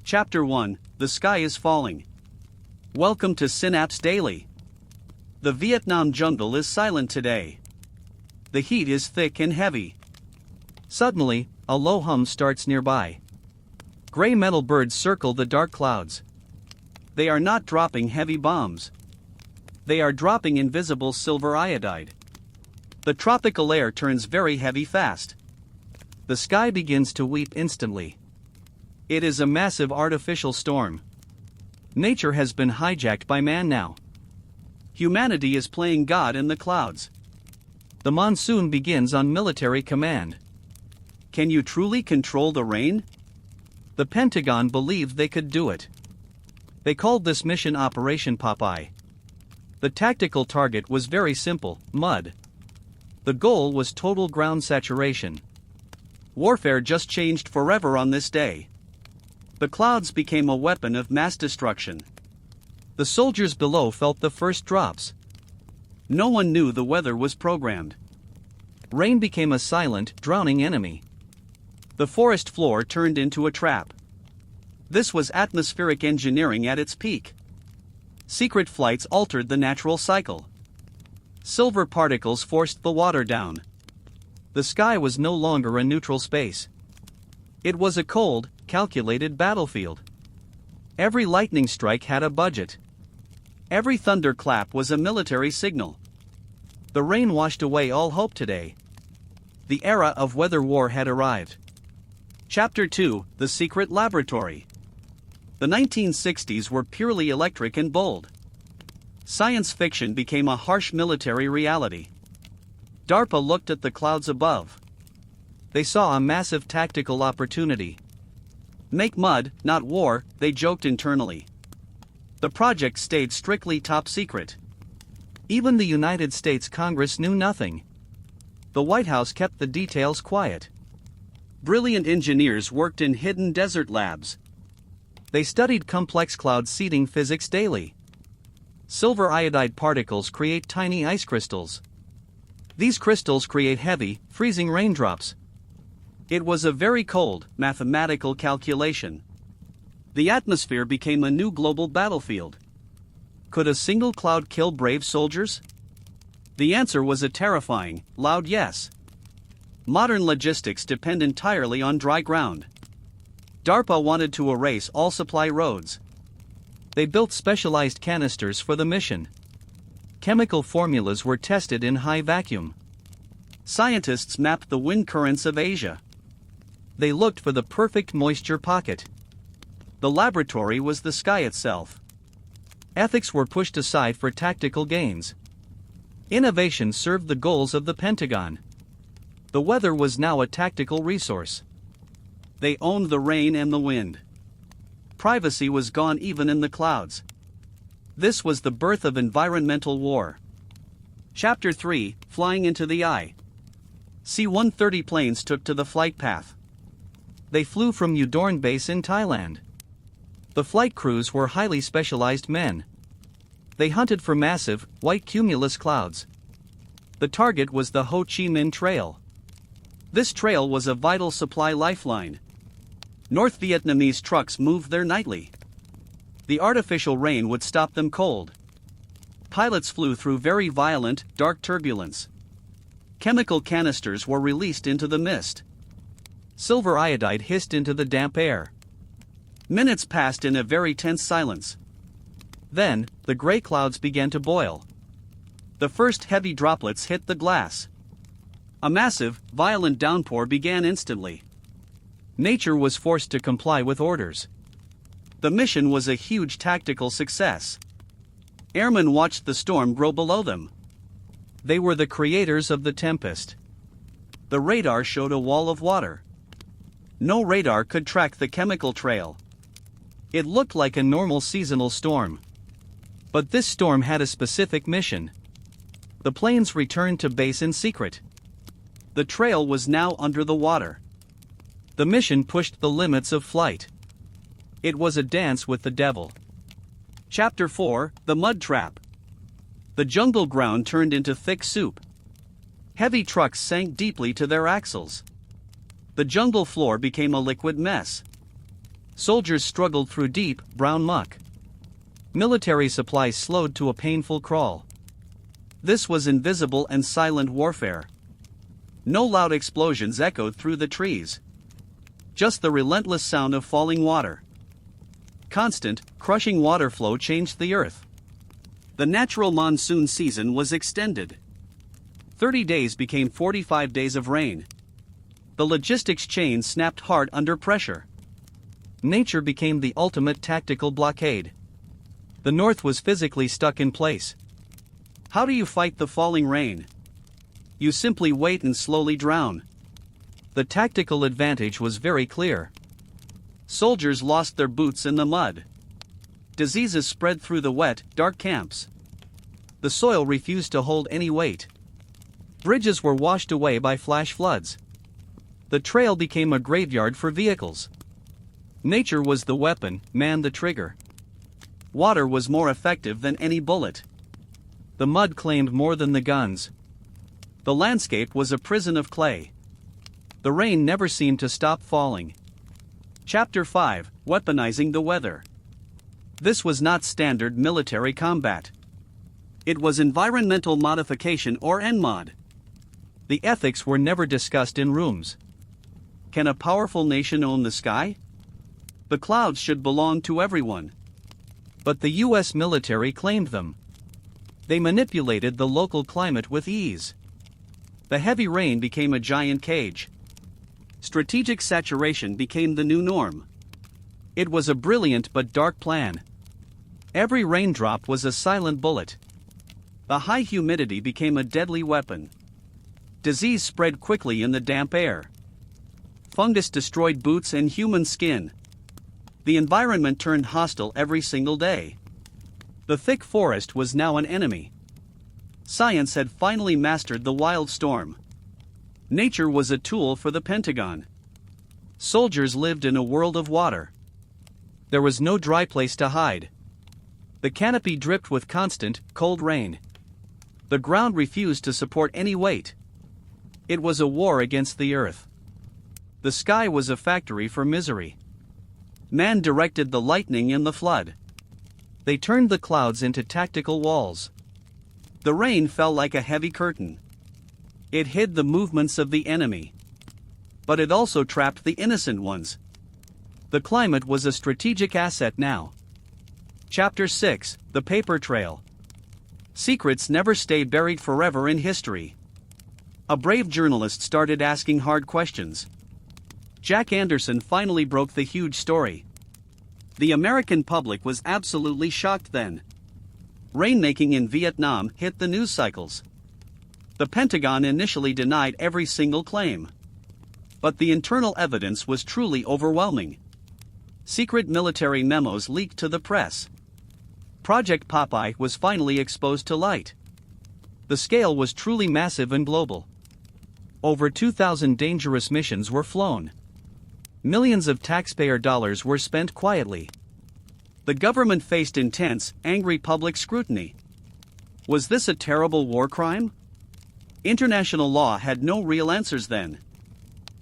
Chapter 1, The Sky is Falling. Welcome to Synapse Daily. The Vietnam jungle is silent today. The heat is thick and heavy. Suddenly, a low hum starts nearby. Gray metal birds circle the dark clouds. They are not dropping heavy bombs. They are dropping invisible silver iodide. The tropical air turns very heavy fast. The sky begins to weep instantly. It is a massive artificial storm. Nature has been hijacked by man now. Humanity is playing God in the clouds. The monsoon begins on military command. Can you truly control the rain? The Pentagon believed they could do it. They called this mission Operation Popeye. The tactical target was very simple: mud. The goal was total ground saturation. Warfare just changed forever on this day. The clouds became a weapon of mass destruction. The soldiers below felt the first drops. No one knew the weather was programmed. Rain became a silent, drowning enemy. The forest floor turned into a trap. This was atmospheric engineering at its peak. Secret flights altered the natural cycle. Silver particles forced the water down. The sky was no longer a neutral space. It was a cold, calculated battlefield. Every lightning strike had a budget. Every thunderclap was a military signal. The rain washed away all hope today. The era of weather war had arrived. Chapter 2, The Secret Laboratory. The 1960s were purely electric and bold. Science fiction became a harsh military reality. DARPA looked at the clouds above. They saw a massive tactical opportunity. Make mud, not war, they joked internally. The project stayed strictly top secret. Even the United States Congress knew nothing. The White House kept the details quiet. Brilliant engineers worked in hidden desert labs. They studied complex cloud seeding physics daily. Silver iodide particles create tiny ice crystals. These crystals create heavy, freezing raindrops. It was a very cold, mathematical calculation. The atmosphere became a new global battlefield. Could a single cloud kill brave soldiers? The answer was a terrifying, loud yes. Modern logistics depend entirely on dry ground. DARPA wanted to erase all supply roads. They built specialized canisters for the mission. Chemical formulas were tested in high vacuum. Scientists mapped the wind currents of Asia. They looked for the perfect moisture pocket. The laboratory was the sky itself. Ethics were pushed aside for tactical gains. Innovation served the goals of the Pentagon. The weather was now a tactical resource. They owned the rain and the wind. Privacy was gone even in the clouds. This was the birth of environmental war. Chapter 3, Flying into the Eye. C-130 planes took to the flight path. They flew from Udorn Base in Thailand. The flight crews were highly specialized men. They hunted for massive, white cumulus clouds. The target was the Ho Chi Minh Trail. This trail was a vital supply lifeline. North Vietnamese trucks moved there nightly. The artificial rain would stop them cold. Pilots flew through very violent, dark turbulence. Chemical canisters were released into the mist. Silver iodide hissed into the damp air. Minutes passed in a very tense silence. Then, the gray clouds began to boil. The first heavy droplets hit the glass. A massive, violent downpour began instantly. Nature was forced to comply with orders. The mission was a huge tactical success. Airmen watched the storm grow below them. They were the creators of the tempest. The radar showed a wall of water. No radar could track the chemical trail. It looked like a normal seasonal storm. But this storm had a specific mission. The planes returned to base in secret. The trail was now under the water. The mission pushed the limits of flight. It was a dance with the devil. Chapter 4, The Mud Trap. The jungle ground turned into thick soup. Heavy trucks sank deeply to their axles. The jungle floor became a liquid mess. Soldiers struggled through deep, brown muck. Military supplies slowed to a painful crawl. This was invisible and silent warfare. No loud explosions echoed through the trees. Just the relentless sound of falling water. Constant, crushing water flow changed the earth. The natural monsoon season was extended. 30 days became 45 days of rain. The logistics chain snapped hard under pressure. Nature became the ultimate tactical blockade. The North was physically stuck in place. How do you fight the falling rain? You simply wait and slowly drown. The tactical advantage was very clear. Soldiers lost their boots in the mud. Diseases spread through the wet, dark camps. The soil refused to hold any weight. Bridges were washed away by flash floods. The trail became a graveyard for vehicles. Nature was the weapon, man the trigger. Water was more effective than any bullet. The mud claimed more than the guns. The landscape was a prison of clay. The rain never seemed to stop falling. Chapter 5: Weaponizing the Weather. This was not standard military combat. It was environmental modification, or ENMOD. The ethics were never discussed in rooms. Can a powerful nation own the sky? The clouds should belong to everyone. But the U.S. military claimed them. They manipulated the local climate with ease. The heavy rain became a giant cage. Strategic saturation became the new norm. It was a brilliant but dark plan. Every raindrop was a silent bullet. The high humidity became a deadly weapon. Disease spread quickly in the damp air. Fungus destroyed boots and human skin. The environment turned hostile every single day. The thick forest was now an enemy. Science had finally mastered the wild storm. Nature was a tool for the Pentagon. Soldiers lived in a world of water. There was no dry place to hide. The canopy dripped with constant, cold rain. The ground refused to support any weight. It was a war against the earth. The sky was a factory for misery. Man directed the lightning and the flood. They turned the clouds into tactical walls. The rain fell like a heavy curtain. It hid the movements of the enemy. But it also trapped the innocent ones. The climate was a strategic asset now. Chapter 6: The Paper Trail. Secrets never stay buried forever in history. A brave journalist started asking hard questions. Jack Anderson finally broke the huge story. The American public was absolutely shocked then. Rainmaking in Vietnam hit the news cycles. The Pentagon initially denied every single claim. But the internal evidence was truly overwhelming. Secret military memos leaked to the press. Project Popeye was finally exposed to light. The scale was truly massive and global. Over 2,000 dangerous missions were flown. Millions of taxpayer dollars were spent quietly. The government faced intense, angry public scrutiny. Was this a terrible war crime? International law had no real answers then.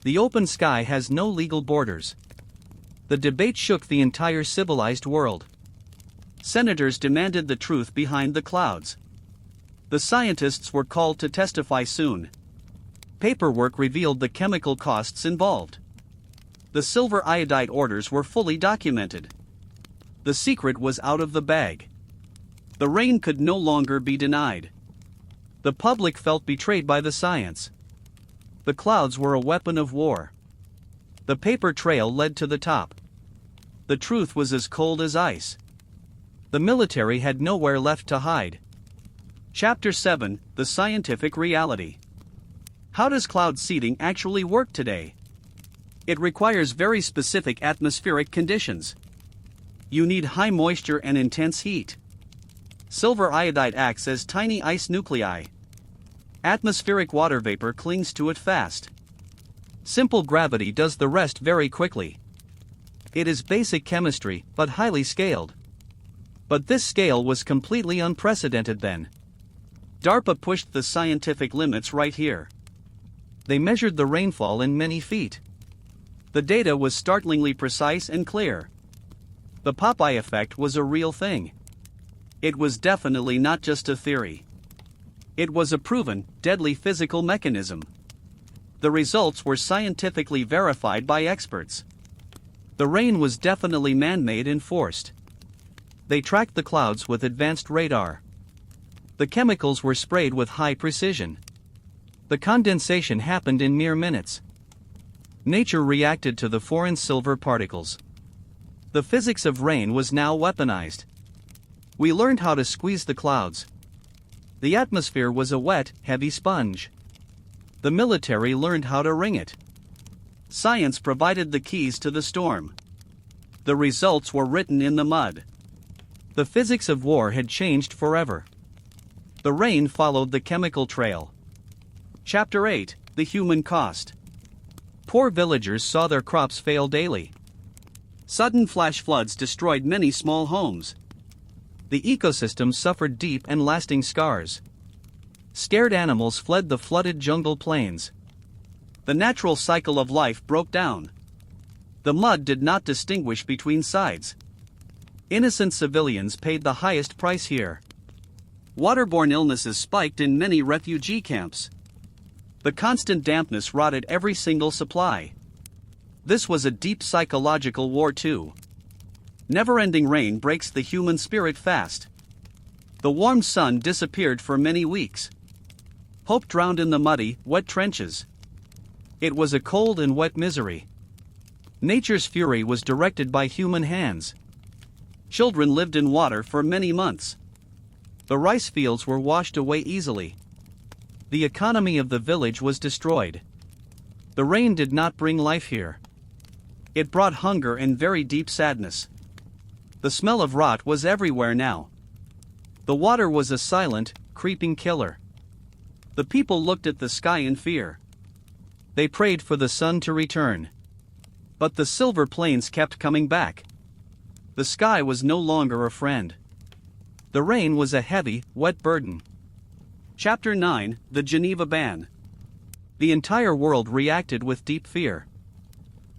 The open sky has no legal borders. The debate shook the entire civilized world. Senators demanded the truth behind the clouds. The scientists were called to testify soon. Paperwork revealed the chemical costs involved. The silver iodide orders were fully documented. The secret was out of the bag. The rain could no longer be denied. The public felt betrayed by the science. The clouds were a weapon of war. The paper trail led to the top. The truth was as cold as ice. The military had nowhere left to hide. Chapter 7: The Scientific Reality. How does cloud seeding actually work today? It requires very specific atmospheric conditions. You need high moisture and intense heat. Silver iodide acts as tiny ice nuclei. Atmospheric water vapor clings to it fast. Simple gravity does the rest very quickly. It is basic chemistry, but highly scaled. But this scale was completely unprecedented then. DARPA pushed the scientific limits right here. They measured the rainfall in many feet. The data was startlingly precise and clear. The Popeye effect was a real thing. It was definitely not just a theory. It was a proven, deadly physical mechanism. The results were scientifically verified by experts. The rain was definitely man-made and forced. They tracked the clouds with advanced radar. The chemicals were sprayed with high precision. The condensation happened in mere minutes. Nature reacted to the foreign silver particles. The physics of rain was now weaponized. We learned how to squeeze the clouds. The atmosphere was a wet, heavy sponge. The military learned how to wring it. Science provided the keys to the storm. The results were written in the mud. The physics of war had changed forever. The rain followed the chemical trail. Chapter 8: The Human Cost. Poor villagers saw their crops fail daily. Sudden flash floods destroyed many small homes. The ecosystem suffered deep and lasting scars. Scared animals fled the flooded jungle plains. The natural cycle of life broke down. The mud did not distinguish between sides. Innocent civilians paid the highest price here. Waterborne illnesses spiked in many refugee camps. The constant dampness rotted every single supply. This was a deep psychological war too. Never-ending rain breaks the human spirit fast. The warm sun disappeared for many weeks. Hope drowned in the muddy, wet trenches. It was a cold and wet misery. Nature's fury was directed by human hands. Children lived in water for many months. The rice fields were washed away easily. The economy of the village was destroyed. The rain did not bring life here. It brought hunger and very deep sadness. The smell of rot was everywhere now. The water was a silent, creeping killer. The people looked at the sky in fear. They prayed for the sun to return. But the silver plains kept coming back. The sky was no longer a friend. The rain was a heavy, wet burden. Chapter 9: The Geneva Ban. The entire world reacted with deep fear.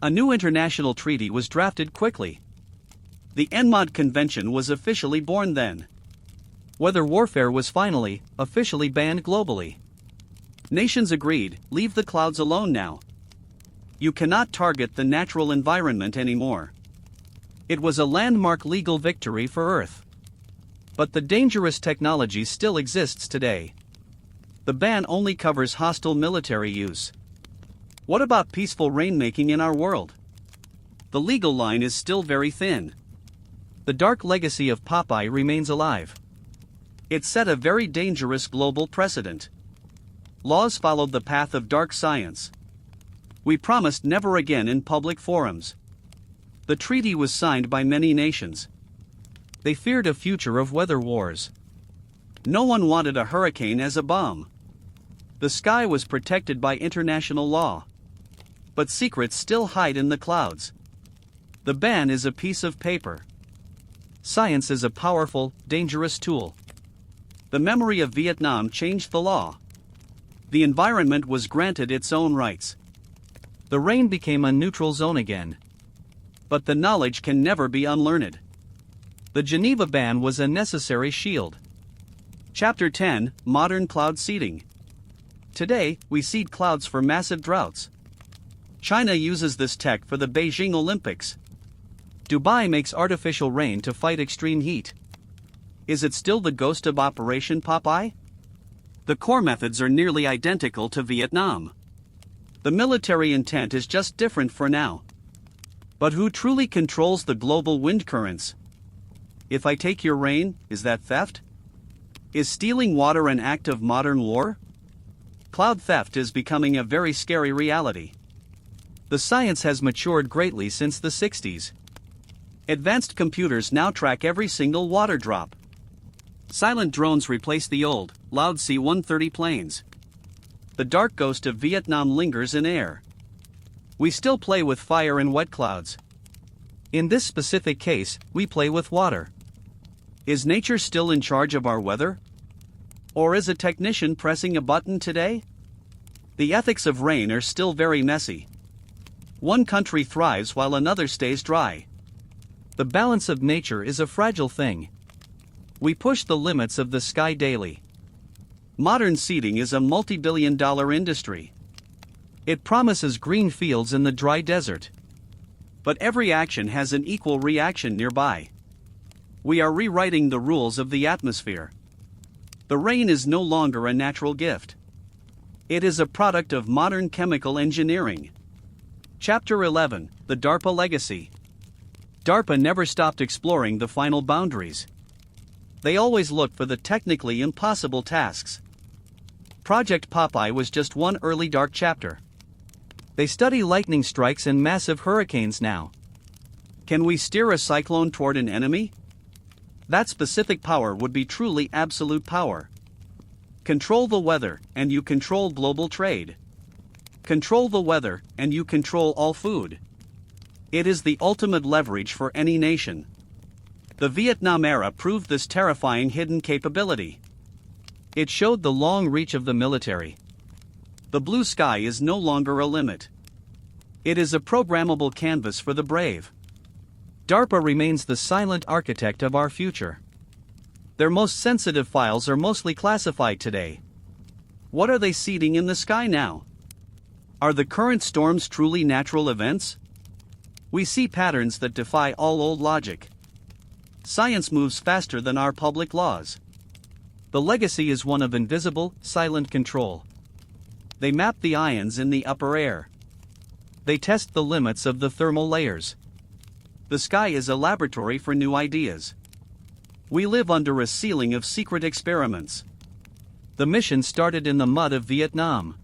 A new international treaty was drafted quickly. The ENMOD Convention was officially born then. Weather warfare was finally, officially banned globally. Nations agreed, leave the clouds alone now. You cannot target the natural environment anymore. It was a landmark legal victory for Earth. But the dangerous technology still exists today. The ban only covers hostile military use. What about peaceful rainmaking in our world? The legal line is still very thin. The dark legacy of Popeye remains alive. It set a very dangerous global precedent. Laws followed the path of dark science. We promised never again in public forums. The treaty was signed by many nations. They feared a future of weather wars. No one wanted a hurricane as a bomb. The sky was protected by international law. But secrets still hide in the clouds. The ban is a piece of paper. Science is a powerful, dangerous tool. The memory of Vietnam changed the law. The environment was granted its own rights. The rain became a neutral zone again. But the knowledge can never be unlearned. The Geneva Ban was a necessary shield. Chapter 10: Modern Cloud Seeding. Today, we seed clouds for massive droughts. China uses this tech for the Beijing Olympics. Dubai makes artificial rain to fight extreme heat. Is it still the ghost of Operation Popeye? The core methods are nearly identical to Vietnam. The military intent is just different for now. But who truly controls the global wind currents? If I take your rain, is that theft? Is stealing water an act of modern war? Cloud theft is becoming a very scary reality. The science has matured greatly since the 60s. Advanced computers now track every single water drop. Silent drones replace the old, loud C-130 planes. The dark ghost of Vietnam lingers in air. We still play with fire and wet clouds. In this specific case, we play with water. Is nature still in charge of our weather? Or is a technician pressing a button today? The ethics of rain are still very messy. One country thrives while another stays dry. The balance of nature is a fragile thing. We push the limits of the sky daily. Modern seeding is a multi-billion-dollar industry. It promises green fields in the dry desert. But every action has an equal reaction nearby. We are rewriting the rules of the atmosphere. The rain is no longer a natural gift. It is a product of modern chemical engineering. Chapter 11: The DARPA Legacy. DARPA never stopped exploring the final boundaries. They always looked for the technically impossible tasks. Project Popeye was just one early dark chapter. They study lightning strikes and massive hurricanes now. Can we steer a cyclone toward an enemy? That specific power would be truly absolute power. Control the weather, and you control global trade. Control the weather, and you control all food. It is the ultimate leverage for any nation. The Vietnam era proved this terrifying hidden capability. It showed the long reach of the military. The blue sky is no longer a limit. It is a programmable canvas for the brave. DARPA remains the silent architect of our future. Their most sensitive files are mostly classified today. What are they seeding in the sky now? Are the current storms truly natural events? We see patterns that defy all old logic. Science moves faster than our public laws. The legacy is one of invisible, silent control. They map the ions in the upper air. They test the limits of the thermal layers. The sky is a laboratory for new ideas. We live under a ceiling of secret experiments. The mission started in the mud of Vietnam.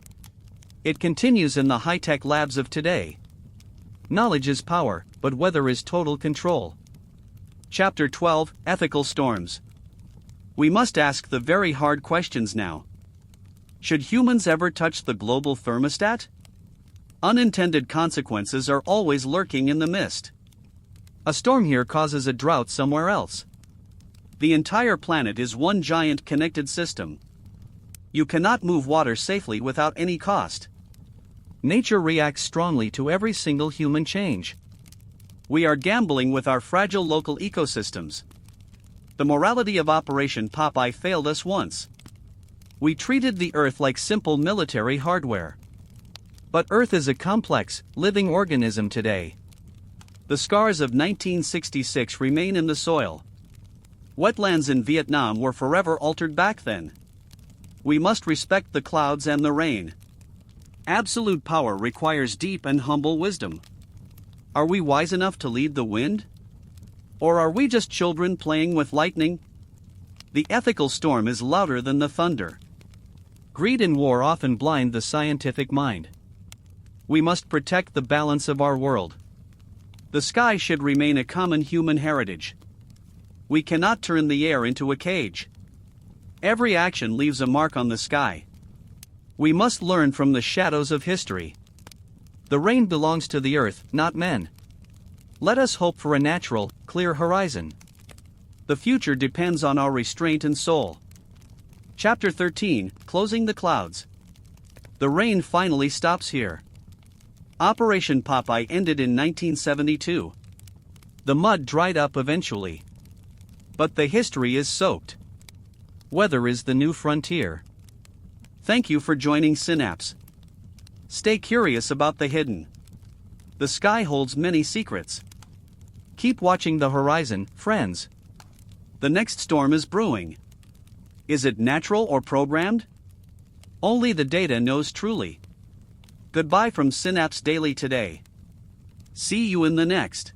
It continues in the high-tech labs of today. Knowledge is power, but weather is total control. Chapter 12: Ethical Storms. We must ask the very hard questions now. Should humans ever touch the global thermostat? Unintended consequences are always lurking in the mist. A storm here causes a drought somewhere else. The entire planet is one giant connected system. You cannot move water safely without any cost. Nature reacts strongly to every single human change. We are gambling with our fragile local ecosystems. The morality of Operation Popeye failed us once. We treated the Earth like simple military hardware. But Earth is a complex, living organism today. The scars of 1966 remain in the soil. Wetlands in Vietnam were forever altered back then. We must respect the clouds and the rain. Absolute power requires deep and humble wisdom. Are we wise enough to lead the wind? Or are we just children playing with lightning? The ethical storm is louder than the thunder. Greed and war often blind the scientific mind. We must protect the balance of our world. The sky should remain a common human heritage. We cannot turn the air into a cage. Every action leaves a mark on the sky. We must learn from the shadows of history. The rain belongs to the earth, not men. Let us hope for a natural, clear horizon. The future depends on our restraint and soul. Chapter 13: Closing the Clouds. The rain finally stops here. Operation Popeye ended in 1972. The mud dried up eventually. But the history is soaked. Weather is the new frontier. Thank you for joining Synapse. Stay curious about the hidden. The sky holds many secrets. Keep watching the horizon, friends. The next storm is brewing. Is it natural or programmed? Only the data knows truly. Goodbye from Synapse Daily today. See you in the next.